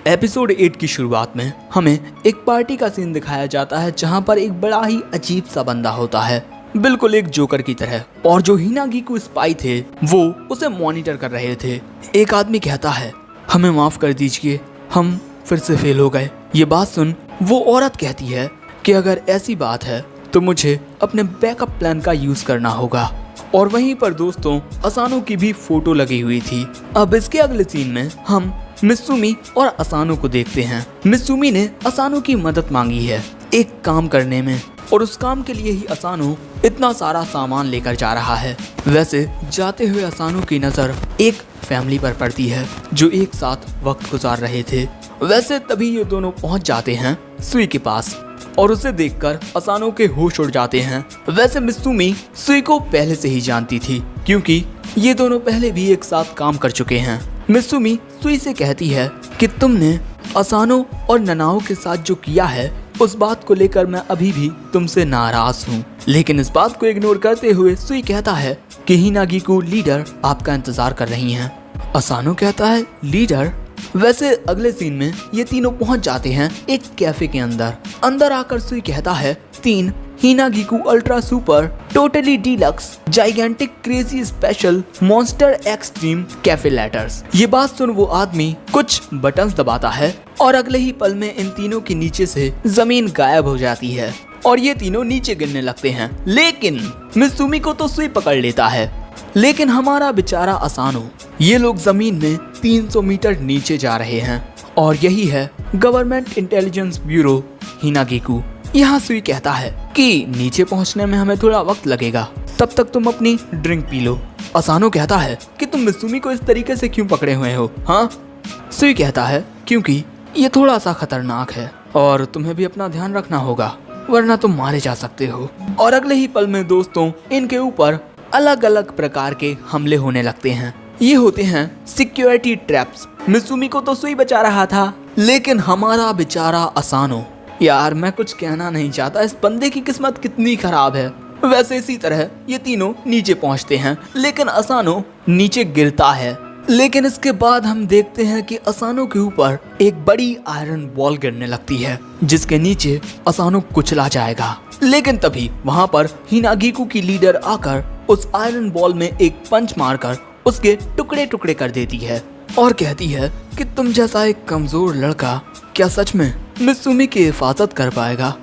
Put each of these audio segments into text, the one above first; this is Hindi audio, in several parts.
एपिसोड 8 की शुरुआत में हमें एक पार्टी का सीन दिखाया जाता है जहां पर एक बड़ा ही अजीब सा बंदा होता है, बिल्कुल एक जोकर की तरह। और जो हिनागिकू स्पाई थे वो उसे मॉनिटर कर रहे थे। एक आदमी कहता है, हमें माफ कर दीजिए, हम फिर से फेल हो गए। ये बात सुन वो औरत कहती है कि अगर ऐसी बात है तो मुझे अपने बैकअप प्लान का यूज करना होगा। और वहीं पर दोस्तों असानो की भी फोटो लगी हुई थी। अब इसके अगले सीन में हम मित्सुमी और असानो को देखते हैं। मित्सुमी ने असानो की मदद मांगी है एक काम करने में, और उस काम के लिए ही असानो इतना सारा सामान लेकर जा रहा है। वैसे जाते हुए असानो की नजर एक फैमिली पर पड़ती है जो एक साथ वक्त गुजार रहे थे। वैसे तभी ये दोनों पहुंच जाते हैं सुई के पास और उसे देखकर असानो के होश उड़ जाते हैं। वैसे मित्सुमी सुई को पहले से ही जानती थी क्योंकि ये दोनों पहले भी एक साथ काम कर चुके हैं। मित्सुमी सुई से कहती है कि तुमने असानो और ननाओ के साथ जो किया है उस बात को लेकर मैं अभी भी तुमसे नाराज हूँ। लेकिन इस बात को इग्नोर करते हुए सुई कहता है कि हिनागिकू लीडर आपका इंतजार कर रही हैं। असानो कहता है लीडर। वैसे अगले सीन में ये तीनों पहुंच जाते हैं एक कैफे के अंदर आकर सुई कहता है 3 Hinagiku ultra super totally deluxe gigantic crazy special monster extreme cafe lattes. ये बात सुन वो आदमी कुछ बटन्स दबाता है और अगले ही पल में इन तीनों के नीचे से जमीन गायब हो जाती है और ये तीनों नीचे गिरने लगते हैं। लेकिन मित्सुमी को तो सुई पकड़ लेता है, लेकिन हमारा बेचारा असानो, ये लोग जमीन में 300 मीटर नीचे जा रहे हैं और यही है गवर्नमेंट इंटेलिजेंस ब्यूरो हिनागिकू। यहाँ सुई कहता है कि नीचे पहुँचने में हमें थोड़ा वक्त लगेगा, तब तक तुम अपनी ड्रिंक पी लो। असानो कहता है कि तुम मित्सुमी को इस तरीके से क्यों पकड़े हुए हो? हाँ, सुई कहता है क्योंकि ये थोड़ा सा खतरनाक है और तुम्हें भी अपना ध्यान रखना होगा वरना तुम मारे जा सकते हो। और अगले ही पल में दोस्तों इनके ऊपर अलग अलग प्रकार के हमले होने लगते हैं। ये होते हैं सिक्योरिटी ट्रैप्स। मित्सुमी को तो सुई बचा रहा था, लेकिन हमारा बेचारा असानो, यार मैं कुछ कहना नहीं चाहता, इस बंदे की किस्मत कितनी खराब है। वैसे इसी तरह ये तीनों नीचे पहुंचते हैं, लेकिन असानो नीचे गिरता है। लेकिन इसके बाद हम देखते हैं कि असानो के ऊपर एक बड़ी आयरन बॉल गिरने लगती है जिसके नीचे असानो कुचला जाएगा। लेकिन तभी वहां पर हिनागिकू की लीडर आकर उस आयरन बॉल में एक पंच मारकर उसके टुकड़े टुकड़े कर देती है और कहती है कि तुम जैसा एक कमजोर लड़का क्या सच में मित्सुमी की हिफाजत कर पाएगा?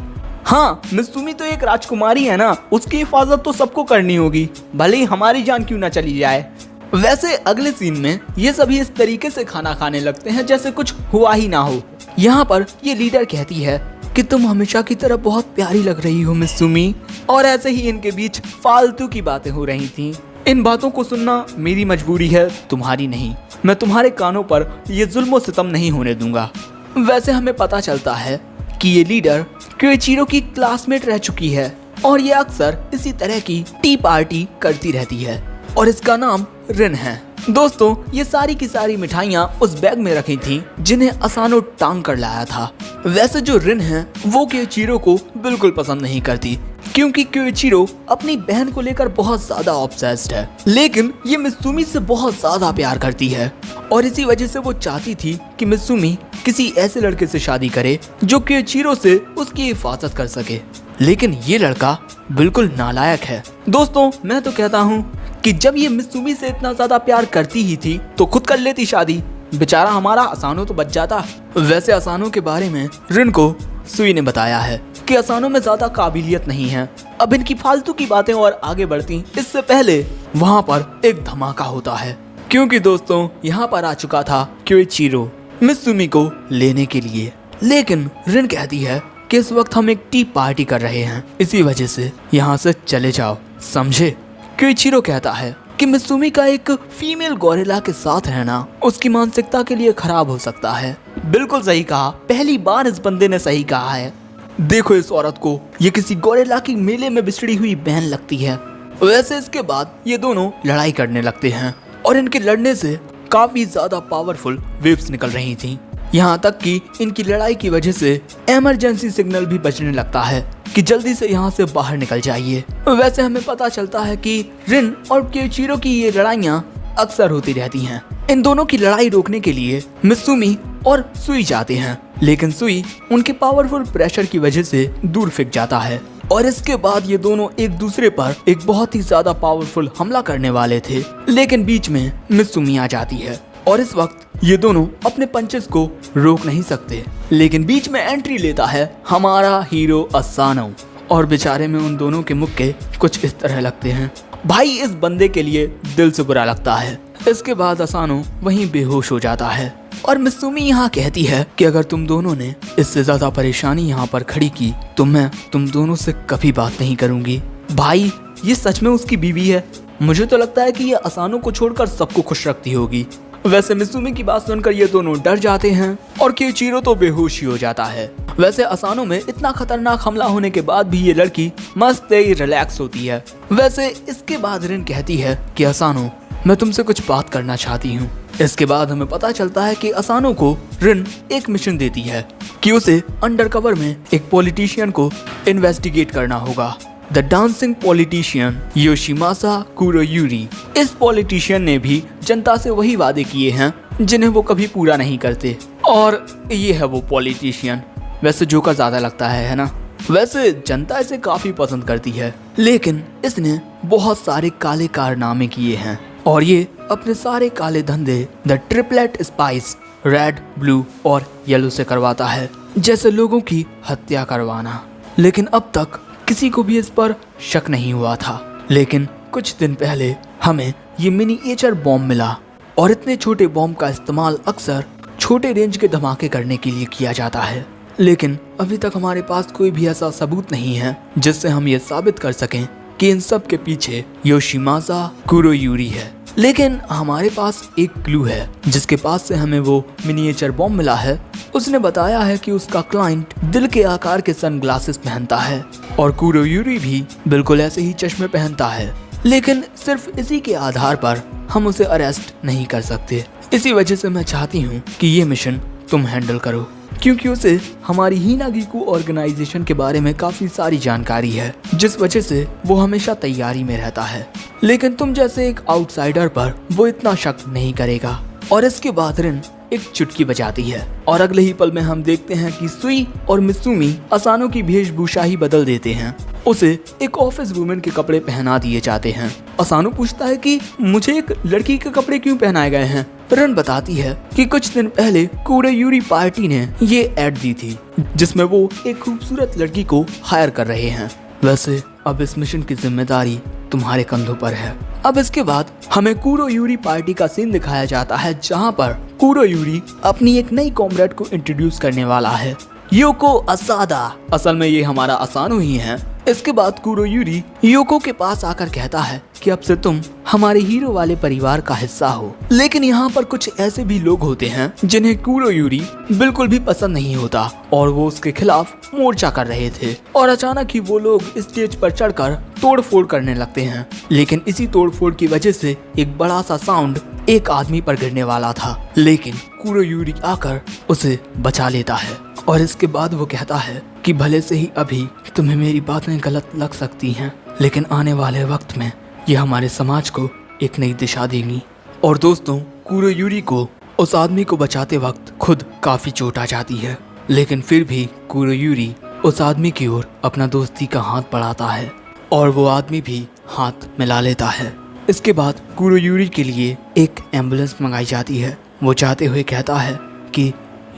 हाँ, मित्सुमी तो एक राजकुमारी है ना, उसकी हिफाजत तो सबको करनी होगी, भले ही हमारी जान क्यों ना चली जाए। वैसे अगले सीन में ये सभी इस तरीके से खाना खाने लगते हैं जैसे कुछ हुआ ही ना हो। यहाँ पर ये लीडर कहती है कि तुम हमेशा की तरह बहुत प्यारी लग रही हो मित्सुमी। और ऐसे ही इनके बीच फालतू की बातें हो रही थीं। इन बातों को सुनना मेरी मजबूरी है, तुम्हारी नहीं। मैं तुम्हारे कानों पर ये जुल्म सितम नहीं होने दूंगा। वैसे हमें पता चलता है कि ये लीडर क्योइचिरो की क्लासमेट रह चुकी है और ये अक्सर इसी तरह की टी पार्टी करती रहती है और इसका नाम रिन है। दोस्तों ये सारी की सारी मिठाइयाँ उस बैग में रखी थी जिन्हें असानो टांग कर लाया था। वैसे जो रिन है वो क्योइचिरो को बिल्कुल पसंद नहीं करती क्योंकि क्योइचिरो अपनी बहन को लेकर बहुत ज्यादा ऑब्सेस्ड है, लेकिन ये मित्सुमी से बहुत ज्यादा प्यार करती है और इसी वजह से वो चाहती थी कि मित्सुमी किसी ऐसे लड़के से शादी करे जो क्योइचिरो से उसकी हिफाजत कर सके। लेकिन ये लड़का बिल्कुल नालायक है। दोस्तों मैं तो कहता हूँ कि जब ये मित्सुमी से इतना ज्यादा प्यार करती ही थी तो खुद कर लेती शादी, बेचारा हमारा असानो तो बच जाता। वैसे असानो के बारे में रिन को सुई ने बताया है कि असानो में ज्यादा काबिलियत नहीं है। अब इनकी फालतू की बातें और आगे बढ़ती इससे पहले वहाँ पर एक धमाका होता है क्योंकि दोस्तों यहाँ पर आ चुका था क्योइचिरो मित्सुमी को लेने के लिए। लेकिन रिन कहती है कि इस वक्त हम एक टी पार्टी कर रहे हैं, इसी वजह से यहाँ से चले जाओ, समझे? क्योइचिरो कहता है कि मित्सुमी का एक फीमेल गोरिल्ला के साथ रहना उसकी मानसिकता के लिए खराब हो सकता है। बिल्कुल सही कहा, पहली बार इस बंदे ने सही कहा है। देखो इस औरत को, ये किसी गोरिल्ला की मेले में बिछड़ी हुई बहन लगती है। वैसे इसके बाद ये दोनों लड़ाई करने लगते हैं और इनके लड़ने से काफी ज्यादा पावरफुल वेव्स निकल रही थी। यहाँ तक कि इनकी लड़ाई की वजह से इमरजेंसी सिग्नल भी बजने लगता है कि जल्दी से यहाँ से बाहर निकल जाइए। वैसे हमें पता चलता है कि रिन और क्योइचिरो की ये लड़ाइयाँ अक्सर होती रहती हैं। इन दोनों की लड़ाई रोकने के लिए मित्सुमी और सुई जाते हैं, लेकिन सुई उनके पावरफुल प्रेशर की वजह से दूर फेंक जाता है। और इसके बाद ये दोनों एक दूसरे पर एक बहुत ही ज्यादा पावरफुल हमला करने वाले थे, लेकिन बीच में मित्सुमी आ जाती है और इस वक्त ये दोनों अपने पंचेस को रोक नहीं सकते। लेकिन बीच में एंट्री लेता है हमारा हीरो असानो और बेचारे में उन दोनों के मुक्के कुछ इस तरह लगते हैं। भाई इस बंदे के लिए दिल से बुरा लगता है। इसके बाद असानो वहीं बेहोश हो जाता है और मित्सुमी यहाँ कहती है कि अगर तुम दोनों ने इससे ज्यादा परेशानी यहाँ पर खड़ी की तो मैं तुम दोनों से कभी बात नहीं करूंगी। भाई ये सच में उसकी बीवी है? मुझे तो लगता है कि ये असानो को छोड़कर सबको खुश रखती होगी। वैसे मित्सुमी की बात सुनकर ये दोनों डर जाते हैं और केइचिरो तो बेहोश ही हो जाता है। वैसे असानो में इतना खतरनाक हमला होने के बाद भी ये लड़की मस्त ही रिलैक्स होती है। वैसे इसके बाद रिन कहती है कि असानो मैं तुमसे कुछ बात करना चाहती हूँ। इसके बाद हमें पता चलता है कि असानो को रिन एक मिशन देती है कि उसे अंडरकवर में एक पॉलिटिशियन को इन्वेस्टिगेट करना होगा, द डांसिंग पॉलिटिशियन योशिमासा कुरोयूरी। इस पॉलिटिशियन ने भी जनता से वही वादे किए हैं जिन्हें वो कभी पूरा नहीं करते और ये है वो पॉलिटिशियन। वैसे जोकर ज्यादा लगता है ना? वैसे जनता इसे काफी पसंद करती है, लेकिन इसने बहुत सारे काले कारनामे किए हैं और ये अपने सारे काले धंधे the triplet spice red, blue और येलो से करवाता है, जैसे लोगों की हत्या करवाना। लेकिन अब तक किसी को भी इस पर शक नहीं हुआ था। लेकिन कुछ दिन पहले हमें ये मिनिएचर बॉम्ब मिला और इतने छोटे बॉम्ब का इस्तेमाल अक्सर छोटे रेंज के धमाके करने के लिए किया जाता है, लेकिन अभी तक हमारे पास कोई भी ऐसा सबूत नहीं है जिससे हम ये साबित कर सकें कि इन सब के पीछे योशिमासा कुरोयूरी है। लेकिन हमारे पास एक क्लू है जिसके पास से हमें वो मिनिएचर बॉम्ब मिला है। उसने बताया है कि उसका क्लाइंट दिल के आकार के सनग्लासेस पहनता है और कुरोयूरी भी बिल्कुल ऐसे ही चश्मे पहनता है, लेकिन सिर्फ इसी के आधार पर हम उसे अरेस्ट नहीं कर सकते। इसी वजह से मैं चाहती हूँ कि ये मिशन तुम हैंडल करो, क्योंकि उसे हमारी हिनागिकु ऑर्गेनाइजेशन के बारे में काफी सारी जानकारी है, जिस वजह से वो हमेशा तैयारी में रहता है। लेकिन तुम जैसे एक आउटसाइडर पर वो इतना शक नहीं करेगा। और इसके बाद रिन एक चुटकी बजाती है और अगले ही पल में हम देखते हैं कि सुई और मित्सुमी असानो की वेशभूषा ही बदल देते हैं। उसे एक ऑफिस वुमेन के कपड़े पहना दिए जाते हैं। असानो पूछता है कि मुझे एक लड़की के कपड़े क्यों पहनाए गए हैं। रिन बताती है कि कुछ दिन पहले कुरोयूरी पार्टी ने ये ऐड दी थी जिसमें वो एक खूबसूरत लड़की को हायर कर रहे हैं। वैसे अब इस मिशन की जिम्मेदारी तुम्हारे कंधों पर है। अब इसके बाद हमें कुरोयूरी पार्टी का सीन दिखाया जाता है, जहाँ पर कुरोयूरी अपनी एक नई कॉमरेड को इंट्रोड्यूस करने वाला है, योको असादा। असल में ये हमारा असानो ही है। इसके बाद कुरोयूरी योको के पास आकर कहता है कि अब से तुम हमारे हीरो वाले परिवार का हिस्सा हो। लेकिन यहाँ पर कुछ ऐसे भी लोग होते हैं जिन्हें कुरोयूरी बिल्कुल भी पसंद नहीं होता और वो उसके खिलाफ मोर्चा कर रहे थे। और अचानक ही वो लोग स्टेज पर चढ़कर तोड़फोड़ करने लगते हैं। लेकिन इसी तोड़फोड़ की वजह से एक बड़ा सा साउंड एक आदमी पर गिरने वाला था, लेकिन कुरोयूरी आकर उसे बचा लेता है। और इसके बाद वो कहता है कि भले से ही अभी तुम्हें मेरी बातें गलत लग सकती हैं, लेकिन आने वाले वक्त में ये हमारे समाज को एक नई दिशा देंगी। और दोस्तों, कुरोयूरी को उस आदमी को बचाते वक्त खुद काफी चोट आ जाती है, लेकिन फिर भी कुरोयूरी उस आदमी की ओर अपना दोस्ती का हाथ बढ़ाता है और वो आदमी भी हाथ मिला लेता है। इसके बाद कुरोयूरी के लिए एक एम्बुलेंस मंगाई जाती है। वो चाहते हुए कहता है कि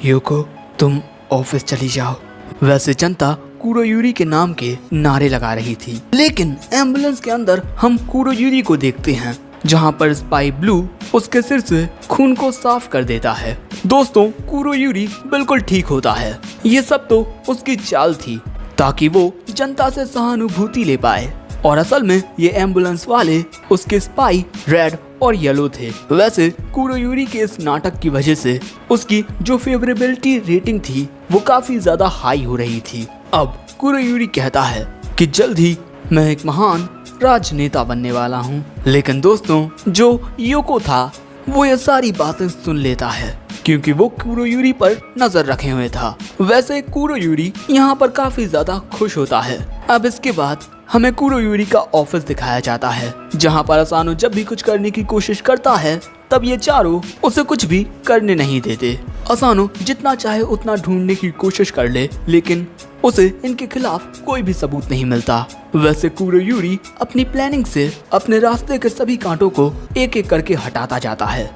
योको तुम ऑफिस चली जाओ। वैसे जनता कुरोयूरी के नाम के नारे लगा रही थी, लेकिन एम्बुलेंस के अंदर हम कुरोयूरी को देखते हैं जहां पर स्पाई ब्लू उसके सिर से खून को साफ कर देता है। दोस्तों, कुरोयूरी बिल्कुल ठीक होता है। ये सब तो उसकी चाल थी ताकि वो जनता से सहानुभूति ले पाए। और असल में ये एम्बुलेंस वाले उसके स्पाई रेड और येलो थे। वैसे कुरोयूरी के इस नाटक की वजह से उसकी जो फेवरेबिलिटी रेटिंग थी वो काफी ज्यादा हाई हो रही थी। अब कुरोयूरी कहता है कि जल्द ही मैं एक महान राजनेता बनने वाला हूँ। लेकिन दोस्तों, जो योको था वो ये सारी बातें सुन लेता है क्योंकि वो कुरोयूरी पर नजर रखे हुए था। वैसे कुरोयूरी यहाँ पर काफी ज्यादा खुश होता है। अब इसके बाद हमें कुरोयूरी का ऑफिस दिखाया जाता है, जहाँ पर असानो जब भी कुछ करने की कोशिश करता है तब ये चारों उसे कुछ भी करने नहीं देते। असानो जितना चाहे उतना ढूंढने की कोशिश कर ले, लेकिन उसे इनके खिलाफ कोई भी सबूत नहीं मिलता। वैसे कुरोयूरी अपनी प्लानिंग से अपने रास्ते के सभी कांटों को एक एक करके हटाता जाता है।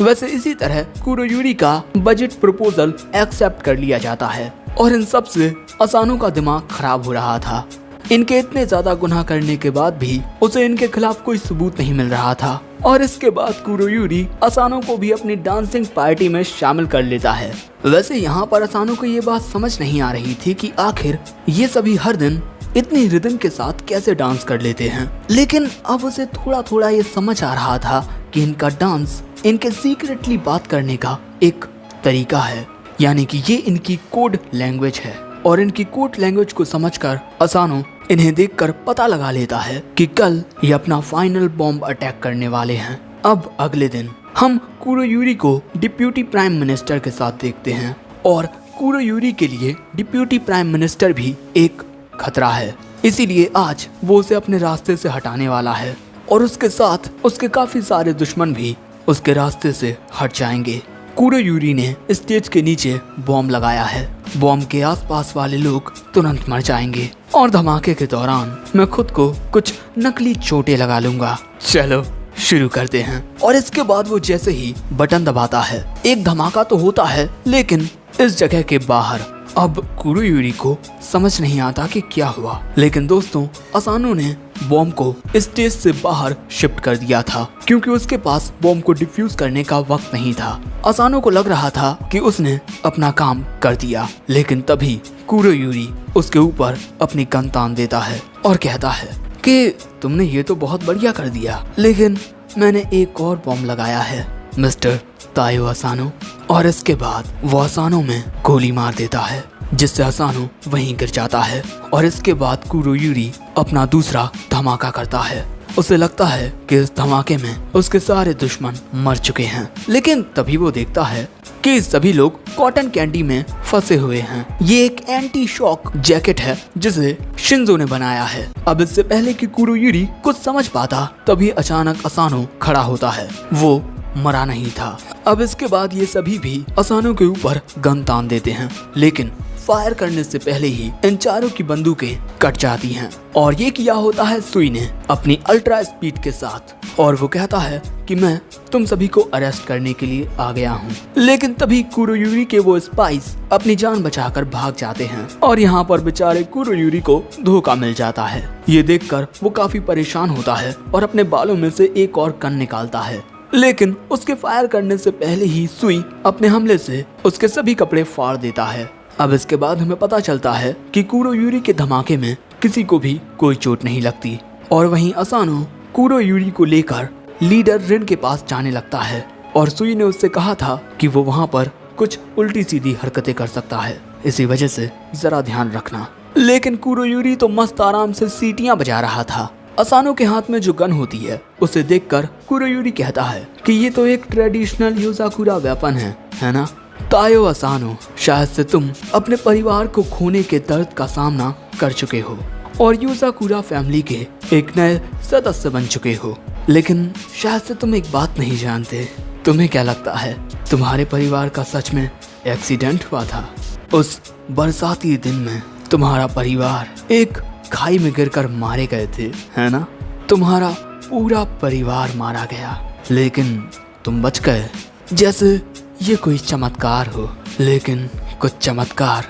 वैसे इसी तरह कुरोयूरी का बजट प्रपोजल एक्सेप्ट कर लिया जाता है और इन सब से असानो का दिमाग खराब हो रहा था। इनके इतने ज्यादा गुनाह करने के बाद भी उसे इनके खिलाफ कोई सबूत नहीं मिल रहा था। और इसके बाद कुरोयूरी असानो को भी अपनी डांसिंग पार्टी में शामिल कर लेता है। वैसे यहाँ पर असानो को ये बात समझ नहीं आ रही थी कि आखिर ये सभी हर दिन इतनी रिदम के साथ कैसे डांस कर लेते हैं, लेकिन अब उसे थोड़ा थोड़ा ये समझ आ रहा था कि इनका डांस इनके सीक्रेटली बात करने का एक तरीका है, यानी कि ये इनकी कोड लैंग्वेज है। और इनकी कोड लैंग्वेज को समझकर असानो इन्हें देखकर पता लगा लेता है कि कल ये अपना फाइनल बॉम्ब अटैक करने वाले हैं। अब अगले दिन हम कुरोयूरी को डिप्यूटी प्राइम मिनिस्टर के साथ देखते हैं और कुरोयूरी के लिए डिप्यूटी प्राइम मिनिस्टर भी एक खतरा है, इसीलिए आज वो उसे अपने रास्ते से हटाने वाला है और उसके साथ उसके काफी सारे दुश्मन भी उसके रास्ते से हट जाएंगे। कुरोयूरी ने स्टेज के नीचे बॉम्ब लगाया है। बॉम्ब के आसपास वाले लोग तुरंत मर जाएंगे और धमाके के दौरान मैं खुद को कुछ नकली चोटें लगा लूंगा। चलो शुरू करते हैं। और इसके बाद वो जैसे ही बटन दबाता है एक धमाका तो होता है, लेकिन इस जगह के बाहर। अब कुरोयूरी को समझ नहीं आता कि क्या हुआ, लेकिन दोस्तों असानो ने बॉम्ब को स्टेज से बाहर शिफ्ट कर दिया था क्योंकि उसके पास बॉम्ब को डिफ्यूज करने का वक्त नहीं था। असानो को लग रहा था कि उसने अपना काम कर दिया, लेकिन तभी कुरोयूरी उसके ऊपर अपनी गन तान देता है और कहता है कि तुमने ये तो बहुत बढ़िया कर दिया, लेकिन मैंने एक और बॉम्ब लगाया है मिस्टर तायो असानो। और इसके बाद वो असानो में गोली मार देता है जिससे असानो वहीं गिर जाता है। और इसके बाद कुरोयूरी अपना दूसरा धमाका करता है। उसे लगता है कि इस धमाके में उसके सारे दुश्मन मर चुके हैं, लेकिन तभी वो देखता है कि सभी लोग कॉटन कैंडी में फंसे हुए हैं। ये एक एंटी शॉक जैकेट है जिसे शिंजो ने बनाया है। अब इससे पहले कि कुरोयूरी कुछ समझ पाता तभी अचानक असानो खड़ा होता है। वो मरा नहीं था। अब इसके बाद ये सभी भी असानो के ऊपर गन तान देते हैं, लेकिन फायर करने से पहले ही इन चारों की बंदूकें कट जाती हैं। और ये किया होता है सुई ने अपनी अल्ट्रा स्पीड के साथ, और वो कहता है कि मैं तुम सभी को अरेस्ट करने के लिए आ गया हूँ। लेकिन तभी कुरोयूरी के वो स्पाइस अपनी जान बचाकर भाग जाते हैं और यहाँ पर बेचारे कुरोयूरी को धोखा मिल जाता है। ये देखकर वो काफी परेशान होता है और अपने बालों में से एक और गन निकालता है, लेकिन उसके फायर करने से पहले ही सुई अपने हमले से उसके सभी कपड़े फाड़ देता है। अब इसके बाद हमें पता चलता है कि कुरोयूरी के धमाके में किसी को भी कोई चोट नहीं लगती। और वहीं असानो कुरोयूरी को लेकर लीडर रिन के पास जाने लगता है और सुई ने उससे कहा था कि वो वहाँ पर कुछ उल्टी सीधी हरकतें कर सकता है, इसी वजह से जरा ध्यान रखना। लेकिन कुरोयूरी तो मस्त आराम से सीटियां बजा रहा था। असानो के हाथ में जो गन होती है उसे देखकर कुरोयूरी कहता है कि ये तो एक ट्रेडिशनल योजाकुरा वेपन है ना तायो असानो, शायद से तुम अपने परिवार को खोने के दर्द का सामना कर चुके हो और योजाकुरा फैमिली के एक नए सदस्य बन चुके हो, लेकिन शायद से तुम एक बात नहीं जानते। तुम्हें क्या लगता है तुम्हारे परिवार का सच में एक्सीडेंट हुआ था? उस बरसाती दिन में तुम्हारा परिवार एक खाई में गिरकर मारे गए थे, है ना? तुम्हारा पूरा परिवार मारा गया, लेकिन तुम बच गए। जैसे ये कोई चमत्कार हो, लेकिन कुछ चमत्कार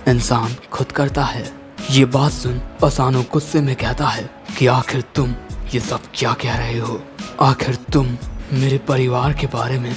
इंसान खुद करता है। ये बात सुन असानो गुस्से में कहता है कि आखिर तुम ये सब क्या कह रहे हो? आखिर तुम मेरे परिवार के बारे में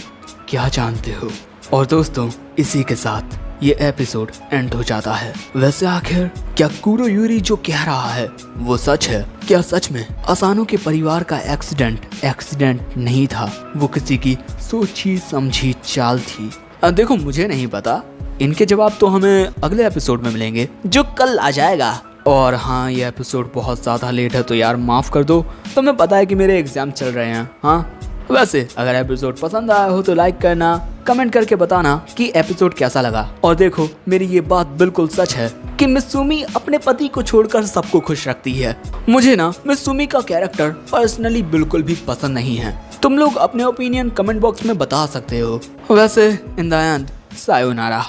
क्या जानते हो? और दोस्तों इसी के साथ ये एपिसोड एंड हो जाता है। वैसे आखिर क्या कुरोयूरी जो कह रहा है वो सच है? क्या सच में असानो के परिवार का एक्सीडेंट नहीं था, वो किसी की सोची समझी चाल थी? देखो मुझे नहीं पता, इनके जवाब तो हमें अगले एपिसोड में मिलेंगे जो कल आ जाएगा। और हाँ, ये एपिसोड बहुत ज़्यादा लेट है तो यार माफ़ कर दो, तुम्हें पता है कि मेरे एग्जाम चल रहे हैं। हाँ वैसे अगर एपिसोड पसंद आया हो तो लाइक करना, कमेंट करके बताना कि एपिसोड कैसा लगा। और देखो मेरी ये बात बिल्कुल सच है कि मित्सुमी अपने पति को छोड़कर सबको खुश रखती है। मुझे ना मित्सुमी का कैरेक्टर पर्सनली बिल्कुल भी पसंद नहीं है। तुम लोग अपने ओपिनियन कमेंट बॉक्स में बता सकते हो। वैसे इन द एंड सायोनारा।